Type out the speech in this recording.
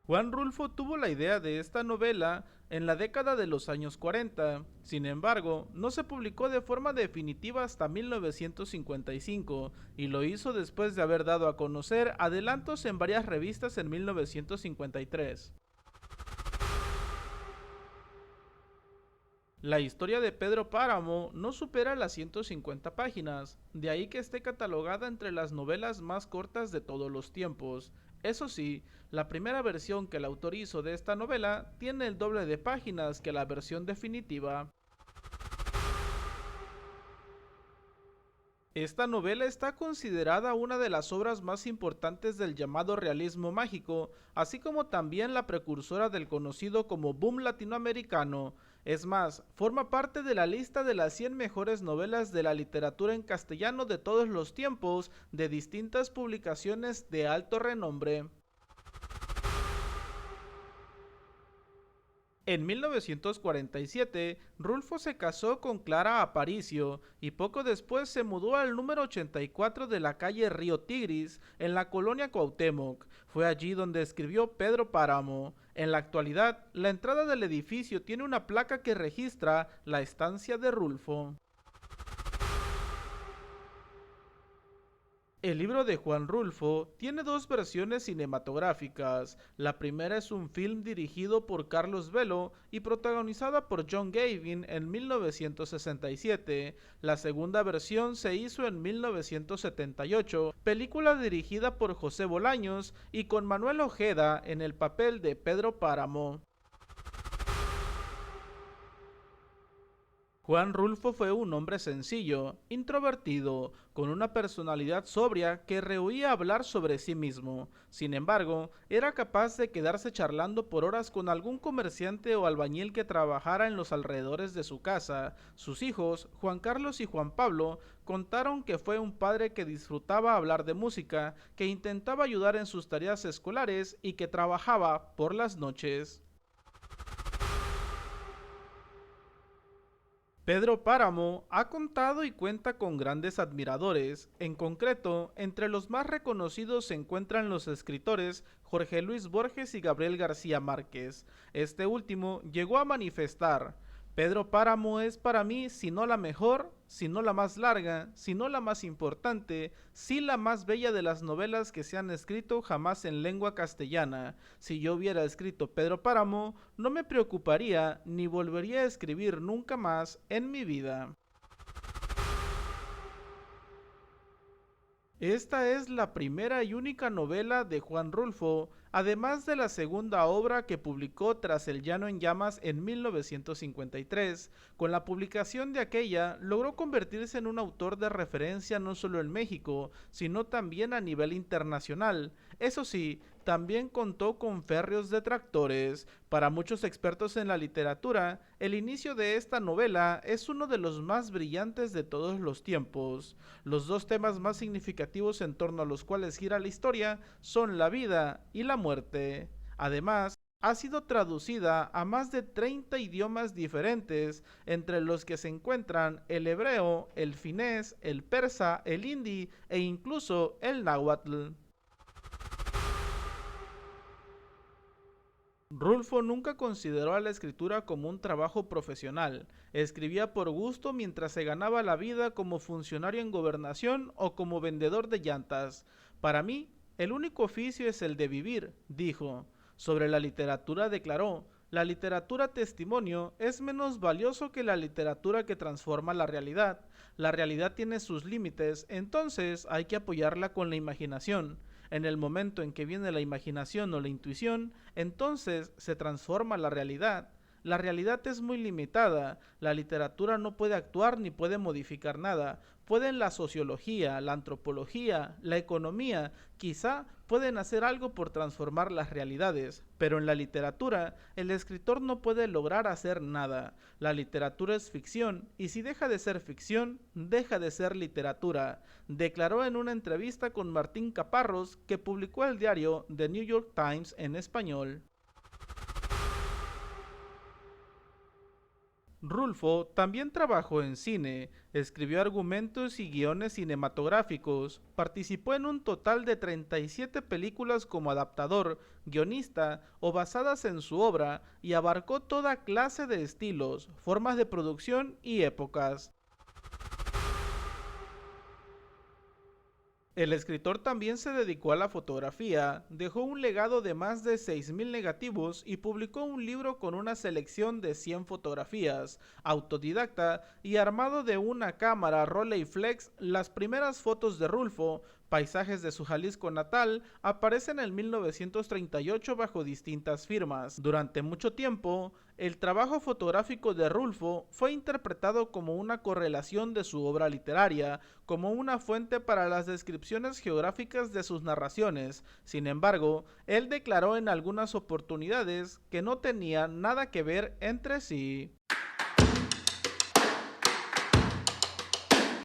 Juan Rulfo tuvo la idea de esta novela en la década de los años 40, sin embargo, no se publicó de forma definitiva hasta 1955 y lo hizo después de haber dado a conocer adelantos en varias revistas en 1953. La historia de Pedro Páramo no supera las 150 páginas, de ahí que esté catalogada entre las novelas más cortas de todos los tiempos. Eso sí, la primera versión que el autor hizo de esta novela tiene el doble de páginas que la versión definitiva. Esta novela está considerada una de las obras más importantes del llamado realismo mágico, así como también la precursora del conocido como boom latinoamericano. Es más, forma parte de la lista de las 100 mejores novelas de la literatura en castellano de todos los tiempos, de distintas publicaciones de alto renombre. En 1947, Rulfo se casó con Clara Aparicio y poco después se mudó al número 84 de la calle Río Tigris, en la colonia Cuauhtémoc. Fue allí donde escribió Pedro Páramo. En la actualidad, la entrada del edificio tiene una placa que registra la estancia de Rulfo. El libro de Juan Rulfo tiene dos versiones cinematográficas. La primera es un film dirigido por Carlos Velo y protagonizada por John Gavin en 1967. La segunda versión se hizo en 1978, película dirigida por José Bolaños y con Manuel Ojeda en el papel de Pedro Páramo. Juan Rulfo fue un hombre sencillo, introvertido, con una personalidad sobria que rehuía hablar sobre sí mismo. Sin embargo, era capaz de quedarse charlando por horas con algún comerciante o albañil que trabajara en los alrededores de su casa. Sus hijos, Juan Carlos y Juan Pablo, contaron que fue un padre que disfrutaba hablar de música, que intentaba ayudar en sus tareas escolares y que trabajaba por las noches. Pedro Páramo ha contado y cuenta con grandes admiradores. En concreto, entre los más reconocidos se encuentran los escritores Jorge Luis Borges y Gabriel García Márquez. Este último llegó a manifestar: Pedro Páramo es para mí, si no la mejor, si no la más larga, si no la más importante, sí la más bella de las novelas que se han escrito jamás en lengua castellana. Si yo hubiera escrito Pedro Páramo, no me preocuparía ni volvería a escribir nunca más en mi vida. Esta es la primera y única novela de Juan Rulfo, además de la segunda obra que publicó tras El Llano en Llamas en 1953. Con la publicación de aquella, logró convertirse en un autor de referencia no solo en México, sino también a nivel internacional. Eso sí, también contó con férreos detractores. Para muchos expertos en la literatura, el inicio de esta novela es uno de los más brillantes de todos los tiempos. Los dos temas más significativos en torno a los cuales gira la historia son la vida y la muerte. Además, ha sido traducida a más de 30 idiomas diferentes, entre los que se encuentran el hebreo, el finés, el persa, el hindi e incluso el náhuatl. Rulfo nunca consideró a la escritura como un trabajo profesional. Escribía por gusto mientras se ganaba la vida como funcionario en gobernación o como vendedor de llantas. Para mí, el único oficio es el de vivir, dijo. Sobre la literatura declaró: la literatura testimonio es menos valioso que la literatura que transforma la realidad. La realidad tiene sus límites, entonces hay que apoyarla con la imaginación. En el momento en que viene la imaginación o la intuición, entonces se transforma la realidad. La realidad es muy limitada, la literatura no puede actuar ni puede modificar nada. Pueden la sociología, la antropología, la economía, quizá pueden hacer algo por transformar las realidades, pero en la literatura el escritor no puede lograr hacer nada. La literatura es ficción, y si deja de ser ficción, deja de ser literatura, declaró en una entrevista con Martín Caparrós que publicó el diario The New York Times en español. Rulfo también trabajó en cine, escribió argumentos y guiones cinematográficos, participó en un total de 37 películas como adaptador, guionista o basadas en su obra y abarcó toda clase de estilos, formas de producción y épocas. El escritor también se dedicó a la fotografía, dejó un legado de más de 6.000 negativos y publicó un libro con una selección de 100 fotografías. Autodidacta y armado de una cámara Rolleiflex, las primeras fotos de Rulfo, paisajes de su Jalisco natal, aparecen en 1938 bajo distintas firmas. Durante mucho tiempo, el trabajo fotográfico de Rulfo fue interpretado como una correlación de su obra literaria, como una fuente para las descripciones geográficas de sus narraciones. Sin embargo, él declaró en algunas oportunidades que no tenían nada que ver entre sí.